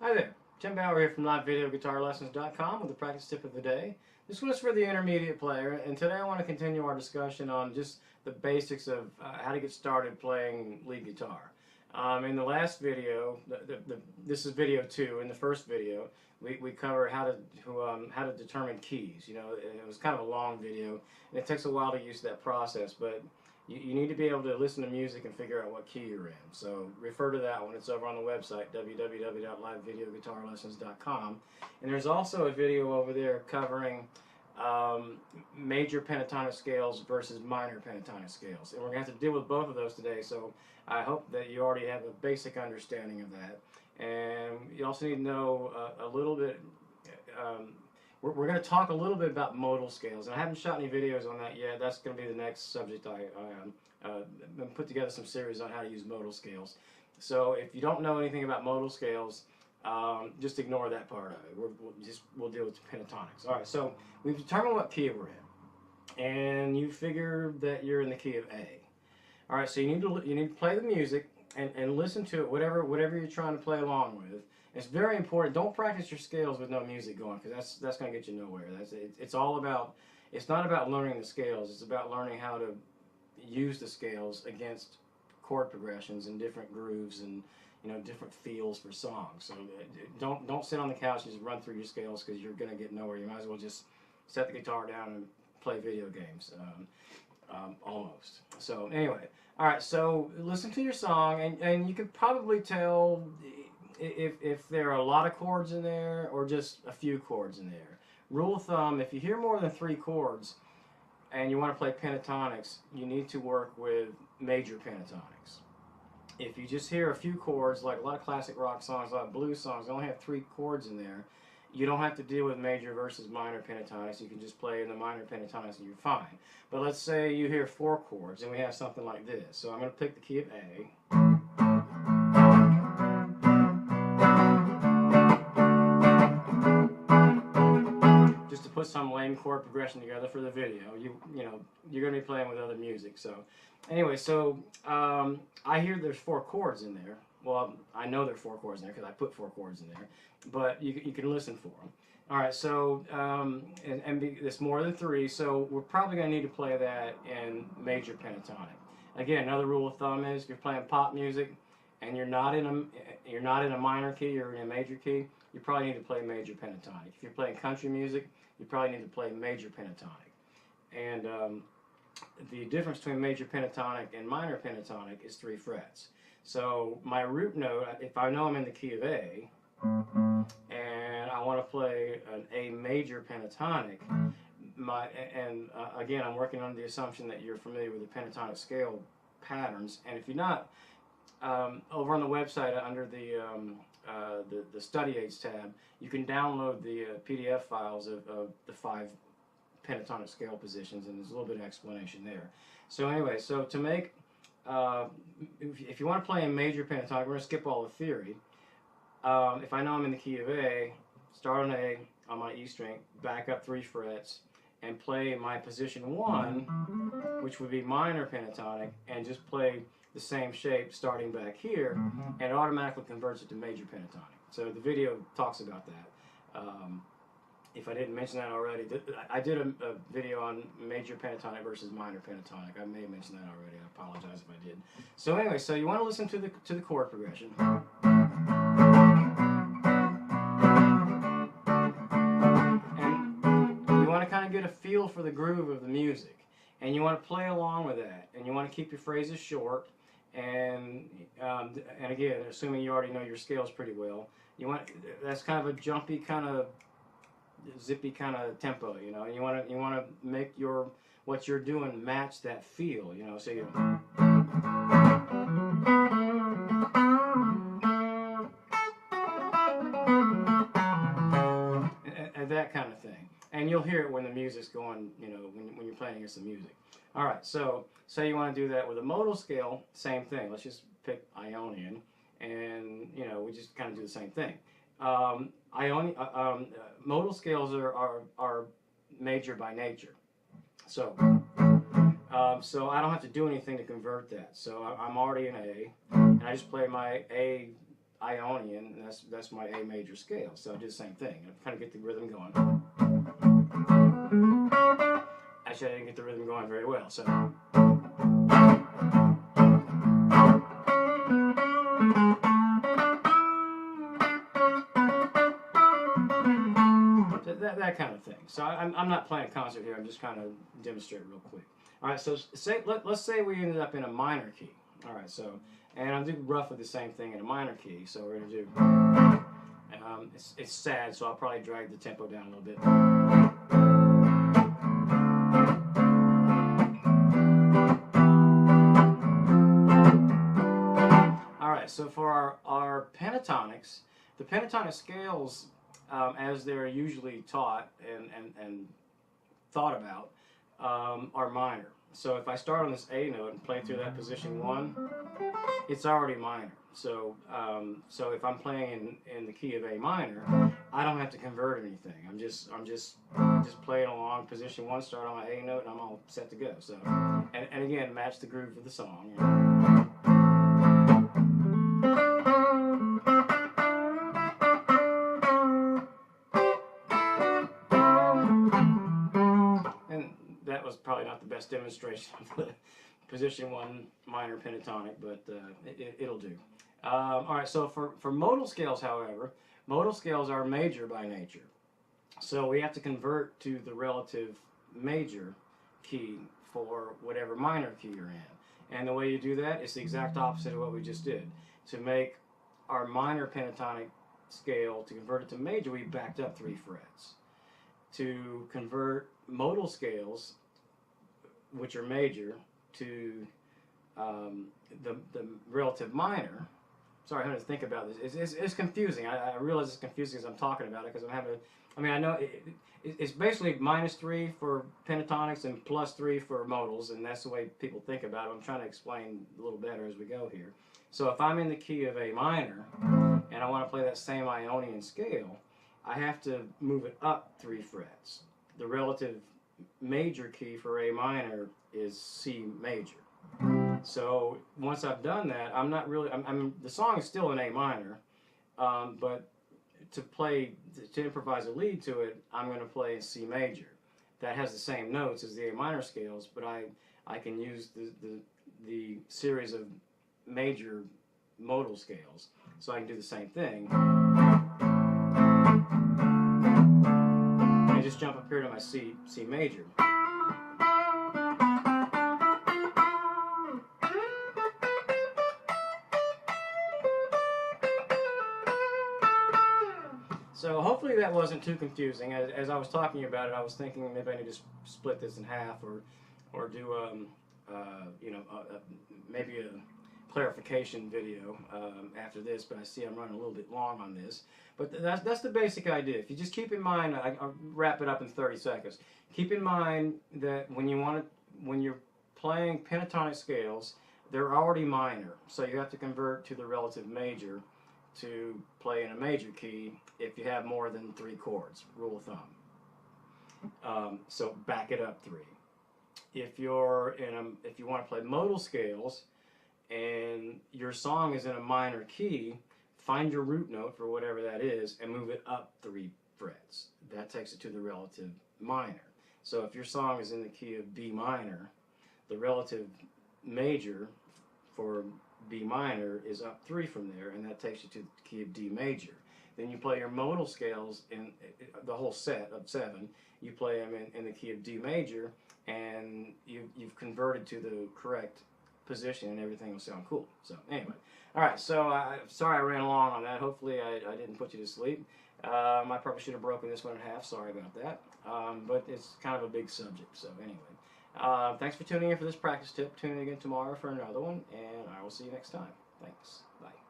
Hi there, Tim Bauer here from LiveVideoGuitarLessons.com with the practice tip of the day. This one is for the intermediate player, and today I want to continue our discussion on just the basics of how to get started playing lead guitar. In the last video, this is video 2. In the first video, we covered how to determine keys. You know, it was kind of a long video, and it takes a while to use that process, but you need to be able to listen to music and figure out what key you're in. So refer to that one. It's over on the website, www.LiveVideoGuitarLessons.com. And there's also a video over there covering major pentatonic scales versus minor pentatonic scales. And we're going to have to deal with both of those today, so I hope that you already have a basic understanding of that. And you also need to know a little bit, we're going to talk a little bit about modal scales, and I haven't shot any videos on that yet. That's going to be the next subject. I put together some series on how to use modal scales. So if you don't know anything about modal scales, just ignore that part of it. We'll deal with the pentatonics. All right, so we've determined what key we're in, and you figure that you're in the key of A. All right, so you need to play the music and listen to it, whatever you're trying to play along with. It's very important. Don't practice your scales with no music going, because that's going to get you nowhere. It's all about. It's not about learning the scales. It's about learning how to use the scales against chord progressions and different grooves and different feels for songs. So don't sit on the couch and just run through your scales, because you're going to get nowhere. You might as well just set the guitar down and play video games. Almost. So anyway, all right. So listen to your song, and you could probably tell if there are a lot of chords in there or just a few chords in there. Rule of thumb: if you hear more than 3 chords and you want to play pentatonics, you need to work with major pentatonics. If you just hear a few chords, like a lot of classic rock songs, a lot of blues songs, they only have 3 chords in there, you don't have to deal with major versus minor pentatonics. You can just play in the minor pentatonics and you're fine. But let's say you hear 4 chords and we have something like this. So I'm going to pick the key of A. Just to put some lame chord progression together for the video. You're going to be playing with other music. So anyway, so I hear there's 4 chords in there. Well, I know there are 4 chords in there because I put 4 chords in there, but you can listen for them. All right, so there's more than 3, so we're probably going to need to play that in major pentatonic. Again, another rule of thumb is if you're playing pop music and you're not in a minor key or in a major key, you probably need to play major pentatonic. If you're playing country music, you probably need to play major pentatonic. And the difference between major pentatonic and minor pentatonic is 3 frets. So my root note, if I know I'm in the key of A, and I want to play an A major pentatonic, again, I'm working on the assumption that you're familiar with the pentatonic scale patterns. And if you're not, over on the website under the study aids tab, you can download the PDF files of the 5 pentatonic scale positions, and there's a little bit of explanation there. So anyway, so to make if you want to play in major pentatonic, we're going to skip all the theory. If I know I'm in the key of A, start on A on my E string, back up 3 frets, and play my position 1, which would be minor pentatonic, and just play the same shape starting back here, and it automatically converts it to major pentatonic. So the video talks about that. If I didn't mention that already, I did a video on major pentatonic versus minor pentatonic. I may have mentioned that already. I apologize if I did. So anyway, so you want to listen to the chord progression. And you want to kind of get a feel for the groove of the music. And you want to play along with that. And you want to keep your phrases short. And again, assuming you already know your scales pretty well, that's kind of a jumpy kind of zippy kind of tempo, and you want to make what you're doing match that feel, so you and that kind of thing. And you'll hear it when the music's going, when you're playing against the music. All right, so say you want to do that with a modal scale, same thing. Let's just pick Ionian, and we just kind of do the same thing. Modal scales are major by nature, so I don't have to do anything to convert that. So I'm already in A, and I just play my A Ionian, and that's my A major scale. So I do the same thing. I kind of get the rhythm going. Actually, I didn't get the rhythm going very well. So that kind of thing. So I'm not playing a concert here. I'm just kind of demonstrating real quick. All right. So let's say we ended up in a minor key. All right. So and I'll do roughly the same thing in a minor key. So we're gonna do. It's sad, so I'll probably drag the tempo down a little bit. All right. So for our pentatonics, the pentatonic scales, as they're usually taught and thought about, are minor. So if I start on this A note and play through that position 1, it's already minor. So so if I'm playing in the key of A minor, I don't have to convert anything. I'm just playing along position 1, start on my A note, and I'm all set to go. So and again, match the groove of the song. That was probably not the best demonstration of the position 1 minor pentatonic, but it'll do. All right, so for modal scales, however, modal scales are major by nature. So we have to convert to the relative major key for whatever minor key you're in. And the way you do that is the exact opposite of what we just did. To make our minor pentatonic scale, to convert it to major, we backed up 3 frets. To convert modal scales, which are major, to the relative minor. Sorry, I had to think about this. It's confusing. I realize it's confusing as I'm talking about it because I'm having. I mean, I know it's basically -3 for pentatonics and +3 for modals, and that's the way people think about it. I'm trying to explain a little better as we go here. So if I'm in the key of A minor and I want to play that same Ionian scale, I have to move it up 3 frets. The relative major key for A minor is C major. So once I've done that, I'm not really. The song is still in A minor, but to improvise a lead to it, I'm going to play C major. That has the same notes as the A minor scales, but I can use the series of major modal scales, so I can do the same thing. I just jump up here to my C major. So hopefully that wasn't too confusing. As I was talking about it, I was thinking maybe I need to split this in half, or do maybe a clarification video after this. But I see I'm running a little bit long on this. But that's the basic idea. If you just keep in mind, I'll wrap it up in 30 seconds. Keep in mind that when you're playing pentatonic scales, they're already minor, so you have to convert to the relative major to play in a major key if you have more than 3 chords, rule of thumb. So back it up 3. If you want to play modal scales and your song is in a minor key, find your root note for whatever that is and move it up 3 frets. That takes it to the relative minor. So if your song is in the key of B minor, the relative major for B minor is up 3 from there, and that takes you to the key of D major. Then you play your modal scales in the whole set of 7. You play them in the key of D major, and you've converted to the correct position, and everything will sound cool. So anyway, all right. So sorry I ran long on that. Hopefully I didn't put you to sleep. I probably should have broken this one in half. Sorry about that. But it's kind of a big subject. So anyway, thanks for tuning in for this practice tip. Tune in again tomorrow for another one, and I will see you next time. Thanks. Bye.